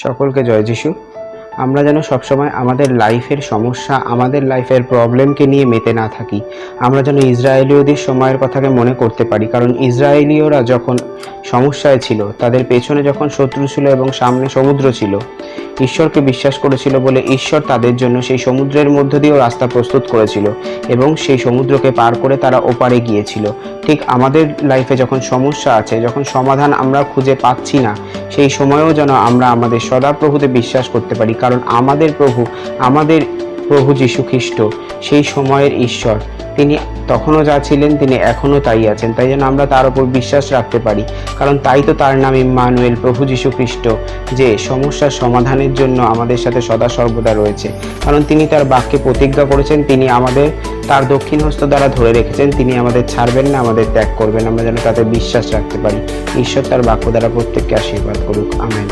সকলকে জয় যিশু। আমরা যেন সবসময় আমাদের লাইফের সমস্যা, আমাদের লাইফের প্রবলেমকে নিয়ে মেতে না থাকি। আমরা যেন ইসরায়েলীয়দের সময়ের কথাকে মনে করতে পারি, কারণ ইসরায়েলীয়রা যখন সমস্যায় ছিল, তাদের পেছনে যখন শত্রু ছিল এবং সামনে সমুদ্র ছিল, ঈশ্বরকে বিশ্বাস করেছিল বলে ঈশ্বর তাদের জন্য সেই সমুদ্রের মধ্য দিয়েও রাস্তা প্রস্তুত করেছিল এবং সেই সমুদ্রকে পার করে তারা ওপারে গিয়েছিল। ঠিক আমাদের লাইফে যখন সমস্যা আছে, যখন সমাধান আমরা খুঁজে পাচ্ছি না, সেই সময়েও যেন আমরা আমাদের সদাপ্রভুতে বিশ্বাস করতে পারি, কারণ আমাদের প্রভু যীশু খ্রিস্ট সেই সময়ের ঈশ্বর। তিনি তখনও যা ছিলেন, তিনি এখনও তাই আছেন। তাই যেন আমরা তার উপর বিশ্বাস রাখতে পারি, কারণ তাই তো তার নাম ইম্মানুয়েল, প্রভু যীশু খ্রিস্ট, যে সমস্যার সমাধানের জন্য আমাদের সাথে সদা সর্বদা রয়েছে। কারণ তিনি তার বাক্যে প্রতিজ্ঞা করেছেন, তিনি আমাদের তার দক্ষিণ হস্ত দ্বারা ধরে রেখেছেন, তিনি আমাদের ছাড়বেন না, আমাদের ত্যাগ করবেন। আমরা যেন তাতে বিশ্বাস রাখতে পারি। ঈশ্বর তার বাক্য দ্বারা প্রত্যেককে আশীর্বাদ করুক। আমেন।